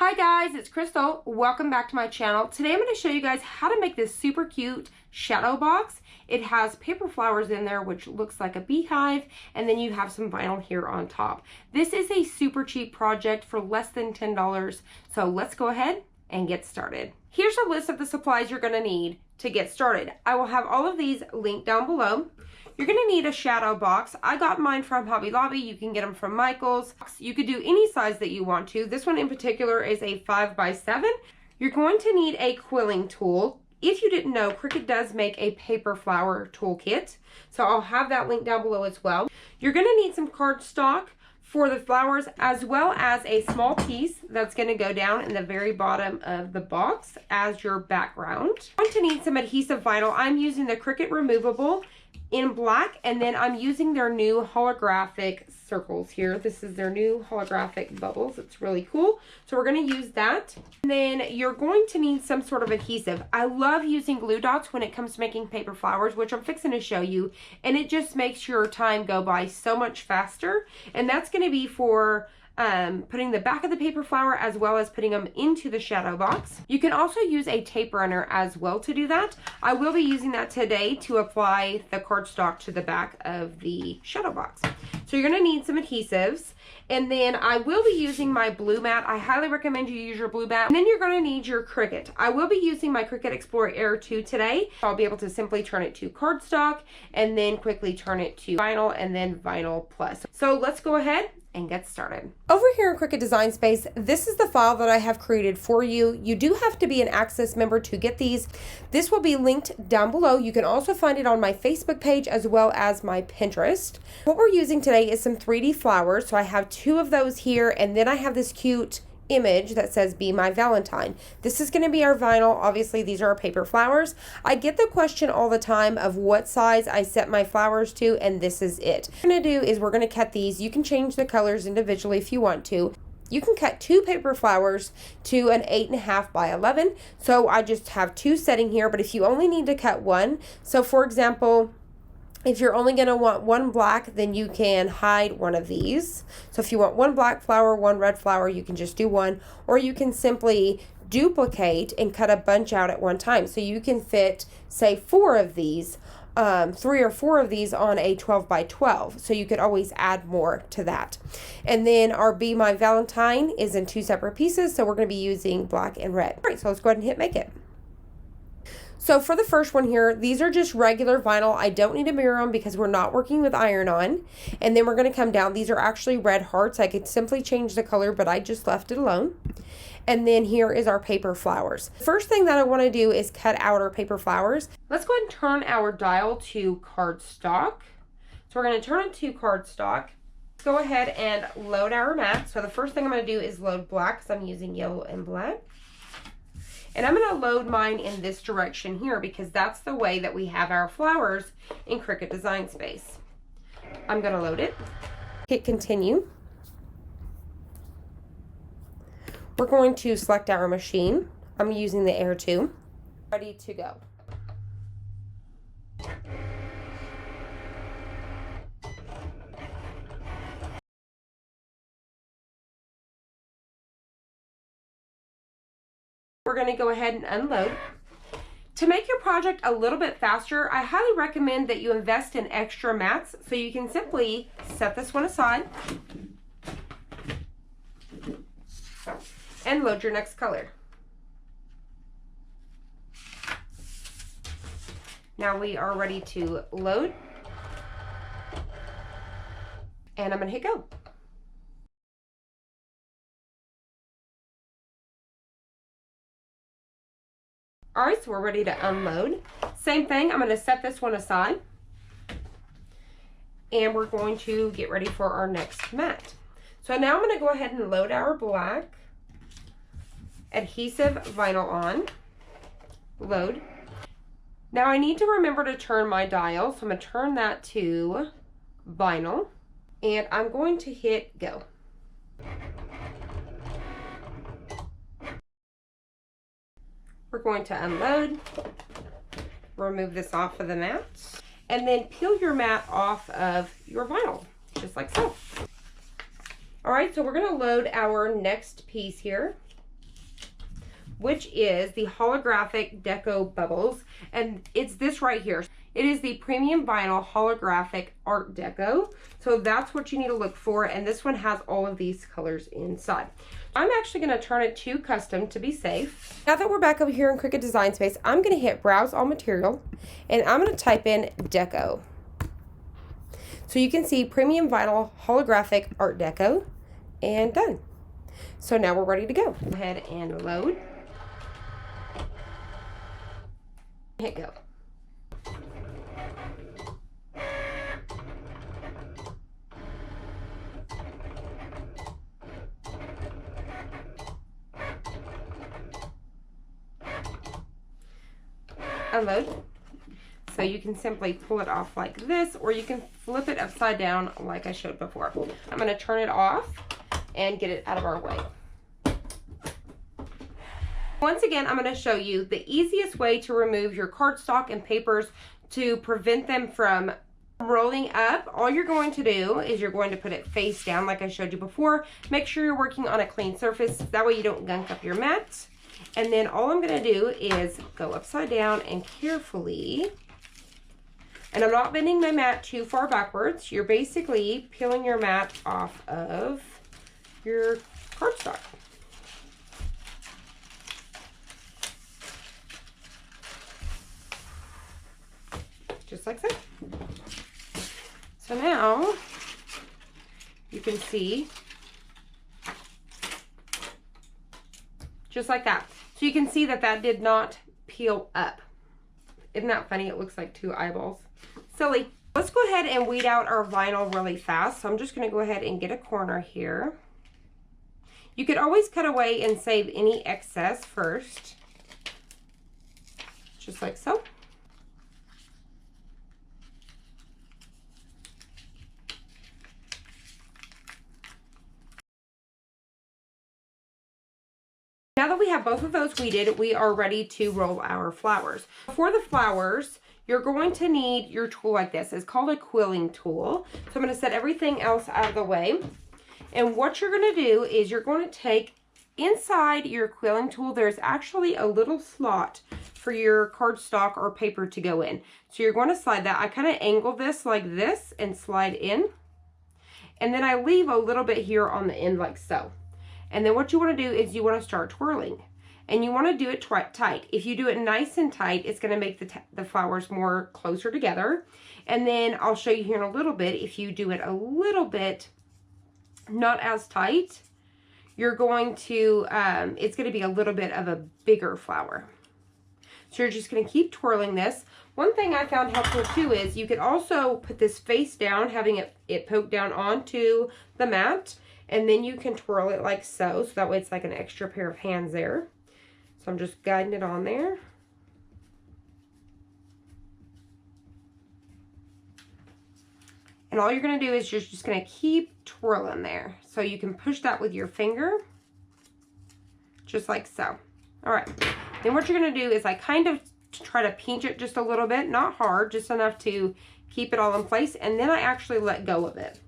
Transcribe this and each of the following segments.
Hi guys, it's Crystal. Welcome back to my channel. Today I'm going to show you guys how to make this super cute shadow box. It has paper flowers in there, which looks like a beehive, and then you have some vinyl here on top. This is a super cheap project for less than $10, so let's go ahead and get started. Here's a list of the supplies you're going to need to get started. I will have all of these linked down below. You're going to need a shadow box. I got mine from Hobby Lobby. You can get them from Michael's. You could do any size that you want to. This one in particular is a 5x7. You're going to need a quilling tool. If you didn't know, Cricut does make a paper flower toolkit, so I'll have that linked down below as well. You're going to need some cardstock for the flowers, as well as a small piece that's going to go down in the very bottom of the box as your background. You're going to need some adhesive vinyl. I'm using the Cricut removable in black, and then I'm using their new holographic circles here. This is their new holographic bubbles. It's really cool. So we're going to use that. And then you're going to need some sort of adhesive. I love using glue dots when it comes to making paper flowers, which I'm fixing to show you, and it just makes your time go by so much faster. And that's going to be for putting the back of the paper flower as well as putting them into the shadow box. You can also use a tape runner as well to do that. I will be using that today to apply the cardstock to the back of the shadow box. So you're going to need some adhesives, and then I will be using my blue mat. I highly recommend you use your blue mat. And then you're going to need your Cricut. I will be using my Cricut Explorer Air 2 today. I'll be able to simply turn it to cardstock and then quickly turn it to vinyl and then vinyl plus. So let's go ahead and get started. Over here in Cricut Design Space, this is the file that I have created for you. You do have to be an Access member to get these. This will be linked down below. You can also find it on my Facebook page as well as my Pinterest. What we're using today is some 3D flowers. So I have 2 of those here, and then I have this cute image that says "Be My Valentine." This is going to be our vinyl. Obviously these are our paper flowers. I get the question all the time of what size I set my flowers to, and this is it. What we're going to do is we're going to cut these. You can change the colors individually if you want to. You can cut 2 paper flowers to an 8.5 by 11. So I just have 2 setting here, but if you only need to cut 1, so for example, if you're only going to want 1 black, then you can hide one of these. So if you want 1 black flower, 1 red flower, you can just do 1. Or you can simply duplicate and cut a bunch out at one time. So you can fit, say, 4 of these, 3 or 4 of these on a 12 by 12. So you could always add more to that. And then our Be My Valentine is in 2 separate pieces. So we're going to be using black and red. All right, so let's go ahead and hit make it. So for the first one here, these are just regular vinyl. I don't need to mirror them because we're not working with iron-on. And then we're going to come down. These are actually red hearts. I could simply change the color, but I just left it alone. And then here is our paper flowers. First thing that I want to do is cut out our paper flowers. Let's go ahead and turn our dial to cardstock. So we're going to turn it to cardstock. Let's go ahead and load our mat. So the first thing I'm going to do is load black because I'm using yellow and black. And I'm going to load mine in this direction here because that's the way that we have our flowers in Cricut Design Space. I'm going to load it. Hit continue. We're going to select our machine. I'm using the Air 2. Ready to go. We're going to go ahead and unload. To make your project a little bit faster, I highly recommend that you invest in extra mats, so you can simply set this one aside and load your next color. Now we are ready to load, and I'm going to hit go. All right, so we're ready to unload. Same thing, I'm going to set this one aside. And we're going to get ready for our next mat. So now I'm going to go ahead and load our black adhesive vinyl on. Load. Now I need to remember to turn my dial, so I'm going to turn that to vinyl. And I'm going to hit go. We're going to unload, remove this off of the mat, and then peel your mat off of your vinyl, just like so. All right, so we're going to load our next piece here. which is the holographic deco bubbles. And it's this right here. It is the premium vinyl holographic art deco. So that's what you need to look for. And this one has all of these colors inside. I'm actually going to turn it to custom to be safe. Now that we're back over here in Cricut Design Space, I'm going to hit browse all material and I'm going to type in deco. So you can see premium vinyl holographic art deco and done. So now we're ready to go. Go ahead and load. Hit go. Unload. So you can simply pull it off like this, or you can flip it upside down like I showed before. I'm going to turn it off and get it out of our way. Once again, I'm going to show you the easiest way to remove your cardstock and papers to prevent them from rolling up. All you're going to do is you're going to put it face down like I showed you before. Make sure you're working on a clean surface. That way you don't gunk up your mat. And then all I'm going to do is go upside down and carefully, and I'm not bending my mat too far backwards. You're basically peeling your mat off of your cardstock. Just like so. So now you can see, just like that. So you can see that that did not peel up. Isn't that funny? It looks like two eyeballs. Silly. Let's go ahead and weed out our vinyl really fast. So I'm just going to go ahead and get a corner here. You could always cut away and save any excess first. Just like so. Now that we have both of those weeded, we are ready to roll our flowers. For the flowers, you're going to need your tool like this. It's called a quilling tool. So I'm going to set everything else out of the way. And what you're going to do is you're going to take inside your quilling tool, there's actually a little slot for your cardstock or paper to go in. So you're going to slide that. I kind of angle this like this and slide in. And then I leave a little bit here on the end like so. And then what you want to do is you want to start twirling. And you want to do it tight. If you do it nice and tight, it's going to make the flowers more closer together. And then I'll show you here in a little bit, if you do it a little bit not as tight, you're going to, it's going to be a little bit of a bigger flower. So you're just going to keep twirling this. One thing I found helpful too is you could also put this face down, having it poked down onto the mat. And then you can twirl it like so. So that way it's like an extra pair of hands there. So I'm just guiding it on there. And all you're going to do is you're just going to keep twirling there. So you can push that with your finger. Just like so. All right. Then what you're going to do is I kind of try to pinch it just a little bit. Not hard, just enough to keep it all in place. And then I actually let go of it.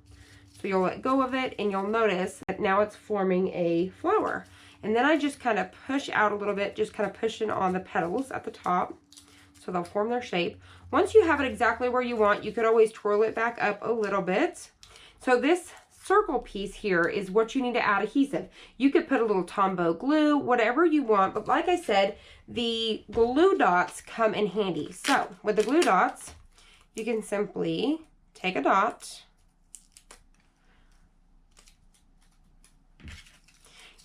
So you'll let go of it and you'll notice that now it's forming a flower. And then I just kind of push out a little bit, just kind of pushing on the petals at the top. So they'll form their shape. Once you have it exactly where you want, you could always twirl it back up a little bit. So this circle piece here is what you need to add adhesive. You could put a little Tombow glue, whatever you want. But like I said, the glue dots come in handy. So with the glue dots, you can simply take a dot.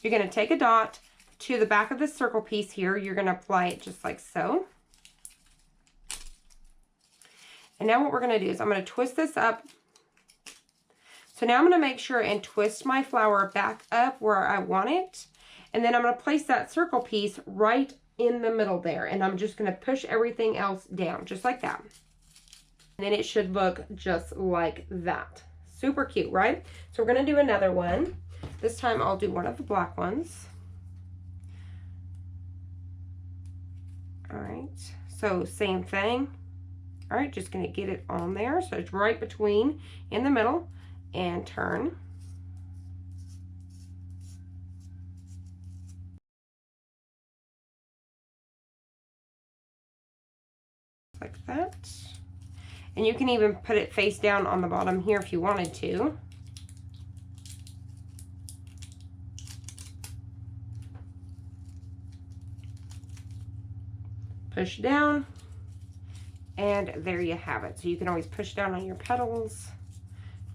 You're going to take a dot to the back of the circle piece here. You're going to apply it just like so. And now what we're going to do is I'm going to twist this up. So now I'm going to make sure and twist my flower back up where I want it. And then I'm going to place that circle piece right in the middle there. And I'm just going to push everything else down just like that. And then it should look just like that. Super cute, right? So we're going to do another one. This time I'll do one of the black ones. All right, so same thing. All right, just gonna get it on there. So it's right between, in the middle, and turn. like that. And you can even put it face down on the bottom here if you wanted to. Push down, and there you have it. So you can always push down on your petals,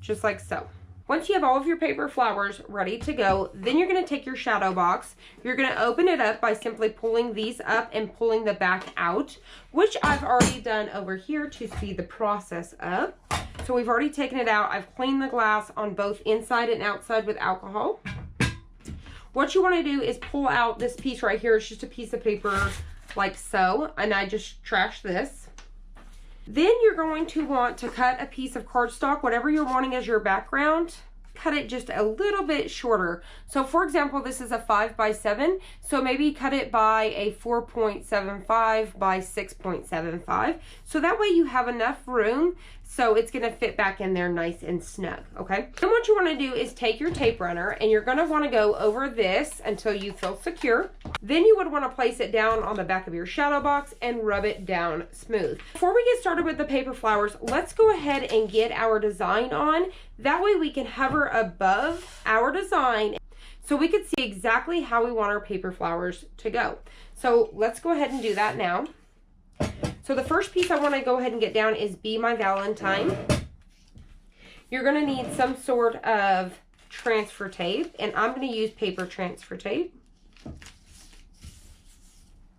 just like so. Once you have all of your paper flowers ready to go, then you're going to take your shadow box. You're going to open it up by simply pulling these up and pulling the back out, which I've already done over here to speed the process up. So we've already taken it out. I've cleaned the glass on both inside and outside with alcohol. What you want to do is pull out this piece right here. It's just a piece of paper like so, and I just trashed this. Then you're going to want to cut a piece of cardstock, whatever you're wanting as your background. Cut it just a little bit shorter. So for example, this is a 5x7, so maybe cut it by a 4.75 by 6.75. So that way you have enough room so it's gonna fit back in there nice and snug, okay? Then what you wanna do is take your tape runner and you're gonna wanna go over this until you feel secure. Then you would wanna place it down on the back of your shadow box and rub it down smooth. Before we get started with the paper flowers, let's go ahead and get our design on. That way we can hover above our design so we can see exactly how we want our paper flowers to go. So let's go ahead and do that now. So the first piece I want to go ahead and get down is Be My Valentine. You're going to need some sort of transfer tape, and I'm going to use paper transfer tape. I'm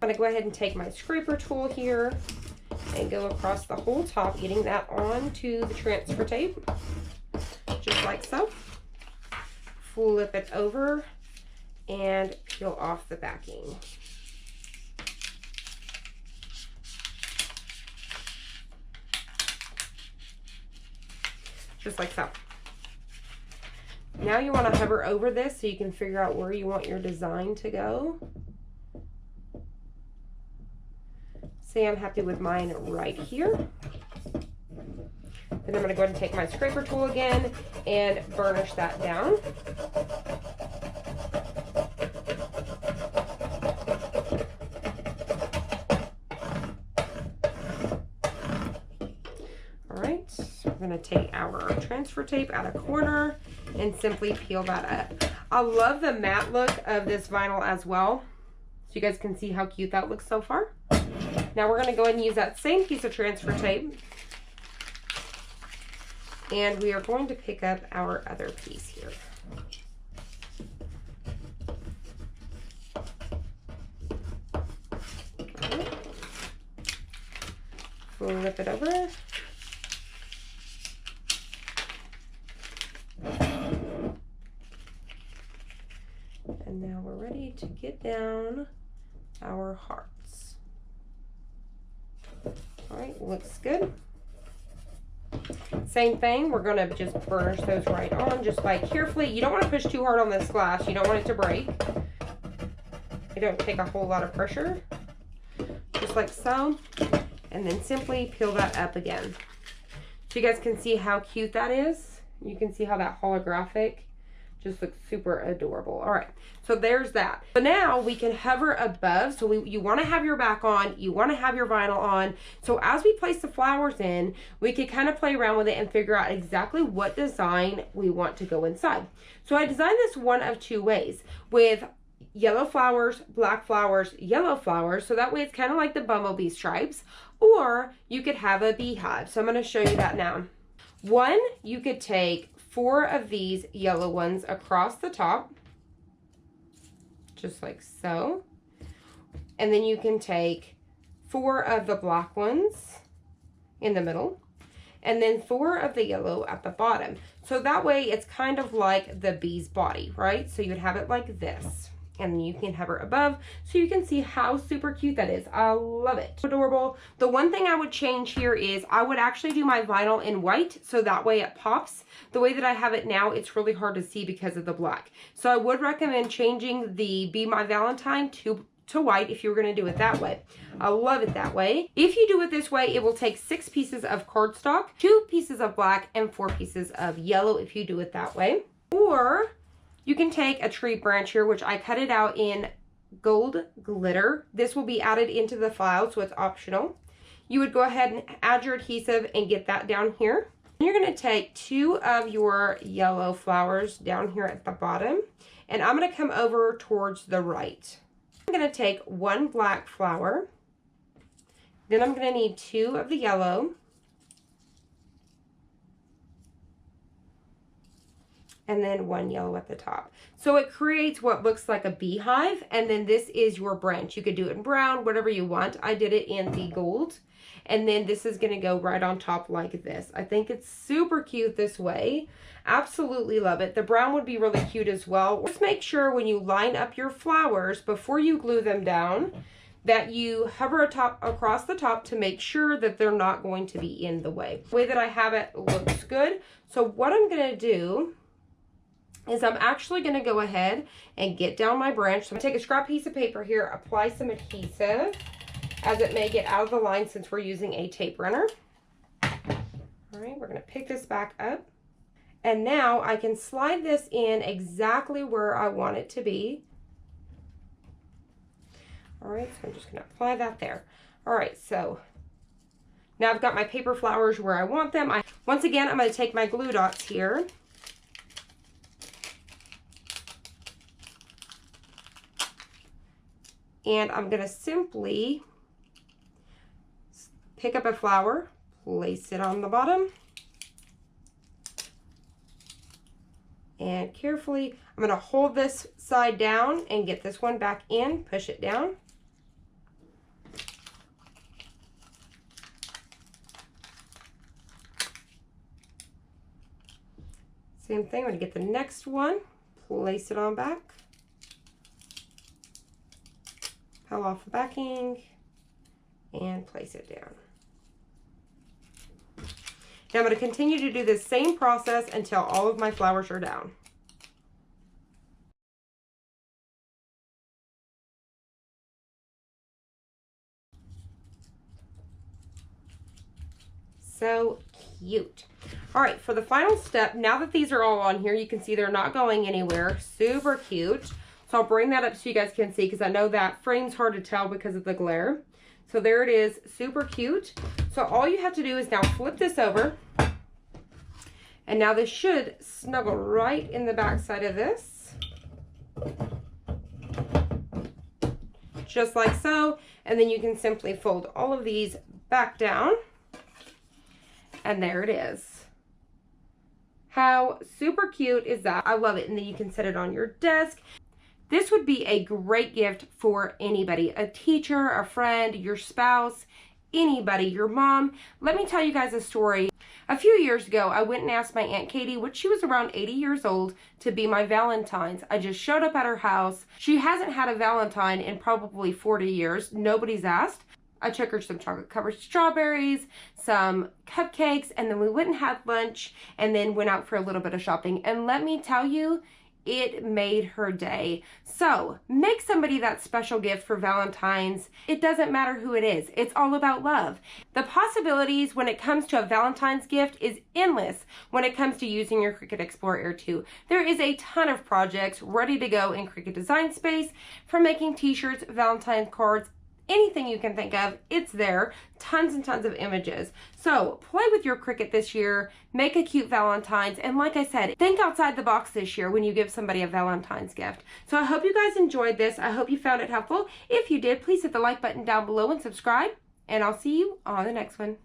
going to go ahead and take my scraper tool here and go across the whole top, getting that onto the transfer tape, just like so. Flip it over and peel off the backing. Just like so. Now you want to hover over this so you can figure out where you want your design to go. Say I'm happy with mine right here. Then I'm going to go ahead and take my scraper tool again and burnish that down. We're going to take our transfer tape out of corner and simply peel that up. I love the matte look of this vinyl as well, so you guys can see how cute that looks so far. Now we're going to go ahead and use that same piece of transfer tape, and we are going to pick up our other piece here. Right. Flip it over. And now we're ready to get down our hearts. All right, looks good. Same thing, we're gonna just burnish those right on, just by carefully. You don't want to push too hard on this glass. You don't want it to break. You don't take a whole lot of pressure, just like so. And then simply peel that up again. So you guys can see how cute that is. You can see how that holographic just looks super adorable. All right, so there's that. So now we can hover above. So you want to have your back on, you want to have your vinyl on. So as we place the flowers in, we can kind of play around with it and figure out exactly what design we want to go inside. So I designed this one of two ways, with yellow flowers, black flowers, yellow flowers. So that way it's kind of like the bumblebee stripes, or you could have a beehive. So I'm going to show you that now. One, you could take 4 of these yellow ones across the top, just like so. And then you can take 4 of the black ones in the middle, and then 4 of the yellow at the bottom. So that way it's kind of like the bee's body, right? So you would have it like this. And then you can hover above so you can see how super cute that is. I love it. Adorable. The one thing I would change here is I would actually do my vinyl in white, so that way it pops. The way that I have it now, it's really hard to see because of the black. So I would recommend changing the Be My Valentine to white if you were going to do it that way. I love it that way. If you do it this way, it will take 6 pieces of cardstock, 2 pieces of black, and 4 pieces of yellow if you do it that way. Or you can take a tree branch here, which I cut it out in gold glitter. This will be added into the file, so it's optional. you would go ahead and add your adhesive and get that down here. You're going to take 2 of your yellow flowers down here at the bottom, and I'm going to come over towards the right. I'm going to take 1 black flower, then I'm going to need 2 of the yellow, and then 1 yellow at the top. So it creates what looks like a beehive, and then this is your branch. You could do it in brown, whatever you want. I did it in the gold, and then this is gonna go right on top like this. I think it's super cute this way. Absolutely love it. The brown would be really cute as well. Just make sure when you line up your flowers, before you glue them down, that you hover across the top to make sure that they're not going to be in the way. The way that I have it looks good. So what I'm gonna do is I'm actually going to go ahead and get down my branch. So I'm going to take a scrap piece of paper here, apply some adhesive, as it may get out of the line since we're using a tape runner. All right, we're going to pick this back up. And now I can slide this in exactly where I want it to be. All right, so I'm just going to apply that there. All right, so now I've got my paper flowers where I want them. Once again, I'm going to take my glue dots here. And I'm going to simply pick up a flower, place it on the bottom, and carefully, I'm going to hold this side down and get this one back in, push it down. Same thing, I'm going to get the next one, place it on back. Peel off the backing and place it down. Now I'm going to continue to do this same process until all of my flowers are down. So cute. All right, for the final step, now that these are all on here, you can see they're not going anywhere. Super cute. So I'll bring that up so you guys can see, because I know that frame's hard to tell because of the glare. So there it is, super cute. So all you have to do is now flip this over. And now this should snuggle right in the back side of this. Just like so. And then you can simply fold all of these back down. And there it is. How super cute is that? I love it. And then you can set it on your desk. This would be a great gift for anybody, a teacher, a friend, your spouse, anybody, your mom. Let me tell you guys a story. A few years ago, I went and asked my Aunt Katie, which she was around 80 years old, to be my Valentine's. I just showed up at her house. She hasn't had a Valentine in probably 40 years. Nobody's asked. I took her some chocolate-covered strawberries, some cupcakes, and then we went and had lunch, and then went out for a little bit of shopping. And let me tell you, it made her day. So make somebody that special gift for Valentine's. It doesn't matter who it is. It's all about love. The possibilities when it comes to a Valentine's gift is endless when it comes to using your Cricut Explore Air 2. There is a ton of projects ready to go in Cricut Design Space, from making t-shirts, Valentine's cards, anything you can think of, it's there. Tons and tons of images. So play with your Cricut this year, make a cute Valentine's, and like I said, think outside the box this year when you give somebody a Valentine's gift. So I hope you guys enjoyed this. I hope you found it helpful. If you did, please hit the like button down below and subscribe, and I'll see you on the next one.